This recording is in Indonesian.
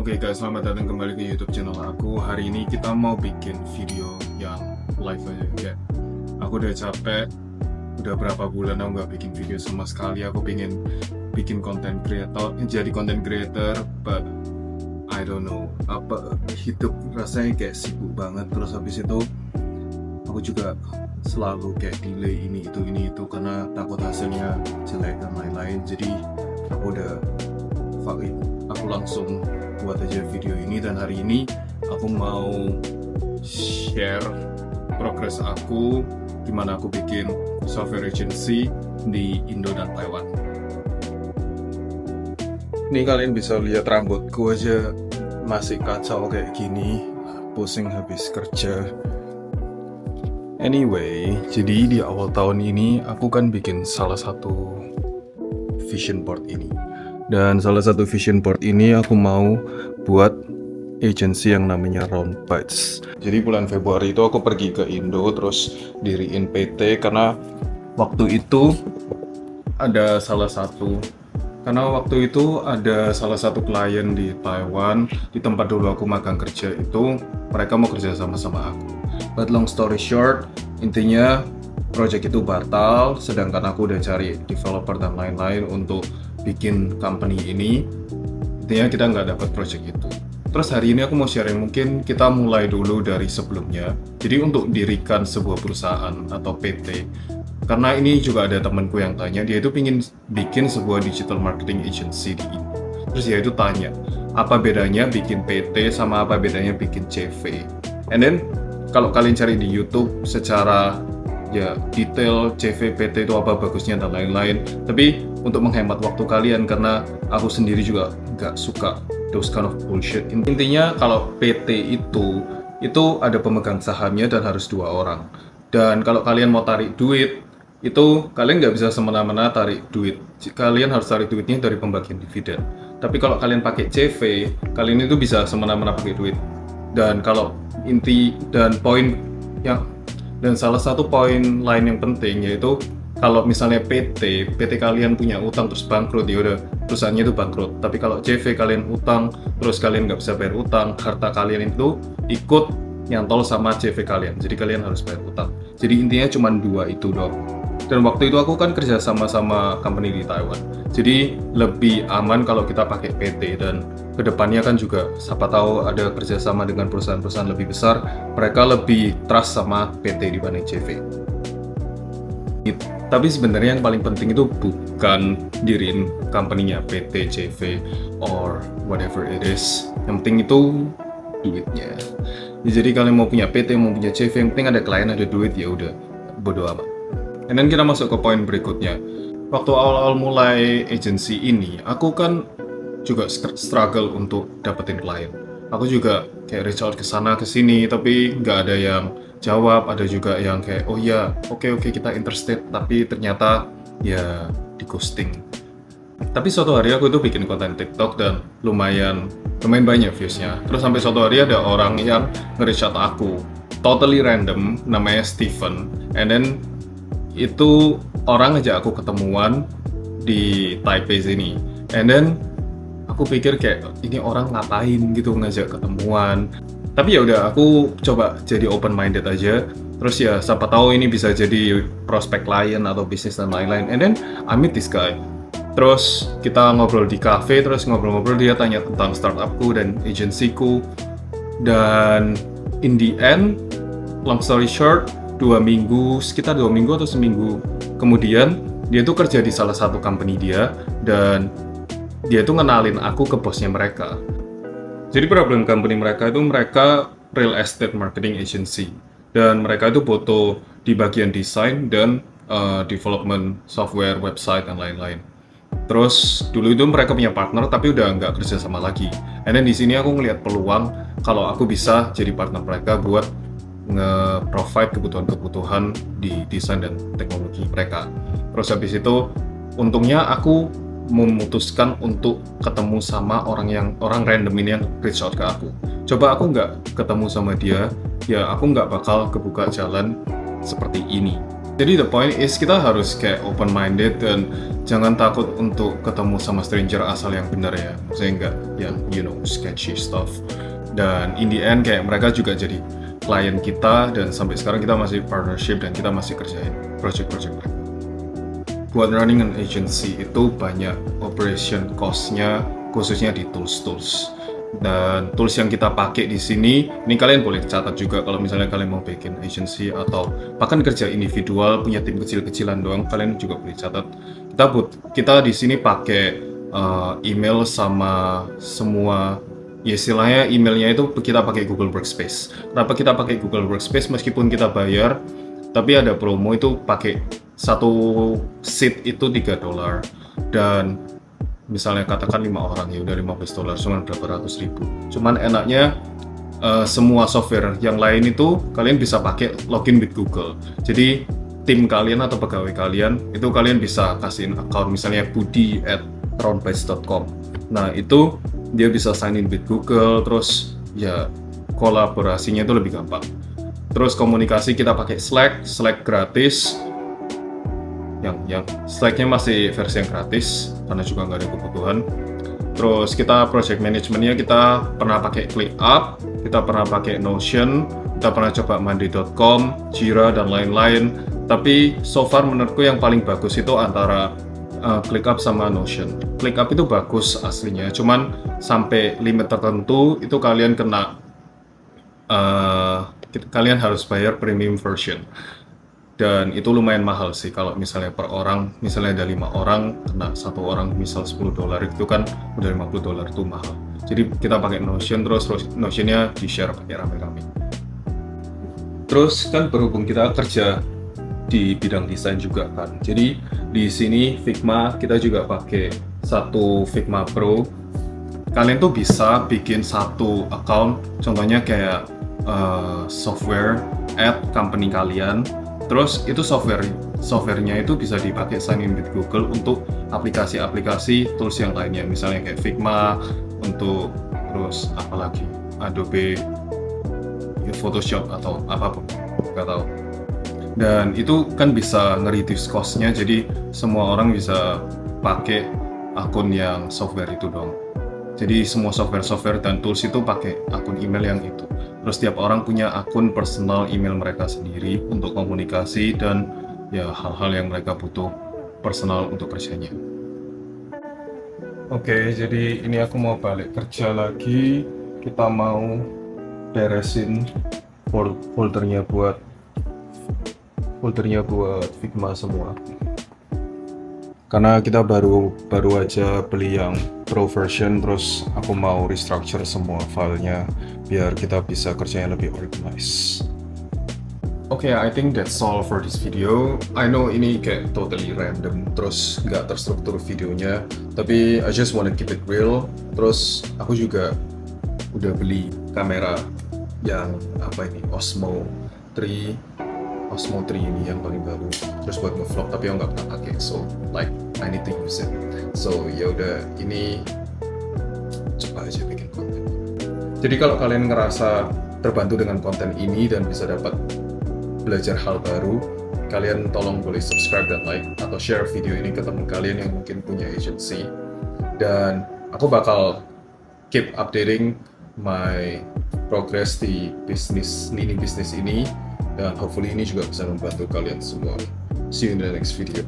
Oke guys, selamat datang kembali ke YouTube channel aku. Hari ini kita mau bikin video yang live aja ya. Aku udah capek, udah berapa bulan aku nggak bikin video sama sekali. Aku pengen bikin content creator, jadi content creator, but I don't know, apa hidup rasanya kayak sibuk banget. Terus habis itu aku juga selalu kayak delay ini itu karena takut hasilnya jelek dan lain-lain. Jadi aku udah fuck it, aku langsung buat aja video ini. Dan hari ini aku mau share progress aku gimana aku bikin software agency di Indo dan Taiwan. Ini kalian bisa lihat rambutku aja masih kacau kayak gini, pusing habis kerja. Anyway, jadi di awal tahun ini aku kan bikin salah satu vision board ini. Dan salah satu vision board ini aku mau buat agency yang namanya Round Bites. Jadi bulan Februari itu aku pergi ke Indo terus diriin PT karena waktu itu ada salah satu klien di Taiwan, di tempat dulu aku magang kerja itu, mereka mau kerja sama aku. But long story short, intinya project itu batal, sedangkan aku udah cari developer dan lain-lain untuk bikin company ini. Intinya kita nggak dapat project itu. Terus hari ini aku mau sharing, mungkin kita mulai dulu dari sebelumnya. Jadi untuk dirikan sebuah perusahaan atau PT, karena ini juga ada temanku yang tanya, dia itu pingin bikin sebuah digital marketing agency di Indo. Terus dia itu tanya, apa bedanya bikin PT sama apa bedanya bikin CV? And then kalau kalian cari di YouTube secara ya detail CV PT itu apa bagusnya dan lain-lain. Tapi untuk menghemat waktu kalian, karena aku sendiri juga nggak suka those kind of bullshit. Intinya kalau PT itu ada pemegang sahamnya dan harus 2 orang. Dan kalau kalian mau tarik duit, itu kalian nggak bisa semena-mena tarik duit. Kalian harus tarik duitnya dari pembagian dividen. Tapi kalau kalian pakai CV, kalian itu bisa semena-mena pakai duit. Dan kalau dan salah satu poin lain yang penting yaitu kalau misalnya PT kalian punya utang terus bangkrut, ya udah perusahaannya itu bangkrut. Tapi kalau CV kalian utang terus kalian nggak bisa bayar utang, harta kalian itu ikut nyantol sama CV kalian. Jadi kalian harus bayar utang. Jadi intinya cuma 2 itu doang. Dan waktu itu aku kan kerja sama company di Taiwan. Jadi lebih aman kalau kita pakai PT, dan kedepannya kan juga siapa tahu ada kerjasama dengan perusahaan-perusahaan lebih besar, mereka lebih trust sama PT dibanding CV. Tapi sebenarnya yang paling penting itu bukan diriin company-nya PT, CV, or whatever it is. Yang penting itu duitnya. Jadi kalian mau punya PT, mau punya CV, yang penting ada klien, ada duit, ya udah bodo amat. And then kita masuk ke poin berikutnya. Waktu awal-awal mulai agency ini, aku kan juga struggle untuk dapetin klien. Aku juga kayak reach out ke sana ke sini, tapi nggak ada yang jawab. Ada juga yang kayak, oh ya, oke kita interested, tapi ternyata ya di ghosting. Tapi suatu hari aku itu bikin konten TikTok dan lumayan banyak viewsnya. Terus sampai suatu hari ada orang yang nge-reach out aku, totally random, namanya Steven. And then itu orang ngajak aku ketemuan di Taipei sini. And then aku pikir kayak ini orang ngapain gitu ngajak ketemuan. Tapi ya udah, aku coba jadi open minded aja. Terus ya siapa tahu ini bisa jadi prospek klien atau bisnis dan lain-lain. And then I meet this guy. Terus kita ngobrol di cafe, terus ngobrol-ngobrol dia tanya tentang startupku dan agencyku. Dan in the end, long story short, sekitar 2 minggu atau seminggu kemudian, dia tuh kerja di salah satu company dia, dan dia tuh ngenalin aku ke bosnya mereka. Jadi problem company mereka itu mereka real estate marketing agency, dan mereka itu butuh di bagian desain dan development software, website, dan lain-lain. Terus dulu itu mereka punya partner tapi udah nggak kerja sama lagi. And then di sini aku ngelihat peluang kalau aku bisa jadi partner mereka buat nge-provide kebutuhan-kebutuhan di desain dan teknologi mereka. Terus habis itu, untungnya aku memutuskan untuk ketemu sama orang random ini yang reach out ke aku. Coba aku nggak ketemu sama dia, ya aku nggak bakal kebuka jalan seperti ini. Jadi the point is kita harus kayak open minded dan jangan takut untuk ketemu sama stranger asal yang benar ya. Maksudnya enggak yang sketchy stuff. Dan in the end kayak mereka juga jadi klien kita dan sampai sekarang kita masih partnership dan kita masih kerjain project-project mereka. Buat running an agency itu banyak operation cost-nya khususnya di tools. Dan tools yang kita pakai di sini, ini kalian boleh catat juga kalau misalnya kalian mau bikin agency atau bahkan kerja individual punya tim kecil-kecilan doang, kalian juga boleh catat. Kita di sini pakai email sama semua, ya istilahnya emailnya itu kita pakai Google Workspace. Kenapa kita pakai Google Workspace meskipun kita bayar, tapi ada promo itu pakai satu seat itu $3 dan misalnya katakan 5 orang ya udah $15 cuma berapa ratus ribu. Cuman enaknya semua software yang lain itu kalian bisa pakai login with Google. Jadi tim kalian atau pegawai kalian itu kalian bisa kasihin account misalnya budi@roundbase.com. Nah itu dia bisa sign in with Google, terus ya kolaborasinya itu lebih gampang. Terus komunikasi kita pakai Slack gratis. Yang Slack-nya masih versi yang gratis karena juga nggak ada kebutuhan. Terus kita project managementnya kita pernah pakai ClickUp, kita pernah pakai Notion, kita pernah coba Monday.com, Jira dan lain-lain. Tapi so far menurutku yang paling bagus itu antara ClickUp sama Notion. ClickUp itu bagus aslinya, cuman sampai limit tertentu itu kalian kalian harus bayar premium version. Dan itu lumayan mahal sih kalau misalnya per orang, misalnya ada 5 orang, kena satu orang misal $10 itu kan udah $50 itu mahal. Jadi kita pakai Notion, terus Notionnya di-share pakai rame-rame. Terus kan berhubung kita kerja di bidang desain juga kan, jadi di sini Figma kita juga pakai satu Figma Pro. Kalian tuh bisa bikin satu account, contohnya kayak software at company kalian. Terus itu softwarenya itu bisa dipakai sign in with Google untuk aplikasi-aplikasi tools yang lainnya, misalnya kayak Figma untuk terus apalagi Adobe Photoshop atau apapun, nggak tahu. Dan itu kan bisa nge-reduce cost-nya, jadi semua orang bisa pakai akun yang software itu dong. Jadi semua software dan tools itu pakai akun email yang itu. Terus setiap orang punya akun personal email mereka sendiri untuk komunikasi dan ya hal-hal yang mereka butuh personal untuk kerjanya. Oke, jadi ini aku mau balik kerja lagi. Kita mau beresin foldernya buat Figma semua. Karena kita baru aja beli yang Pro version, terus aku mau restructure semua filenya biar kita bisa kerjanya lebih organized. Okay, I think that's all for this video. I know ini kayak totally random, terus nggak terstruktur videonya, tapi I just wanna keep it real. Terus aku juga udah beli kamera yang Osmo 3 ini yang paling baru, terus buat nge-vlog, tapi aku nggak pernah pakai, so like I need to use it. So ya udah, ini coba aja bikin konten. Jadi kalau kalian ngerasa terbantu dengan konten ini dan bisa dapat belajar hal baru, kalian tolong boleh subscribe dan like atau share video ini ke teman kalian yang mungkin punya agency. Dan aku bakal keep updating my progress di lini bisnis ini. Dan hopefully ini juga bisa membantu kalian semua. See you in the next video.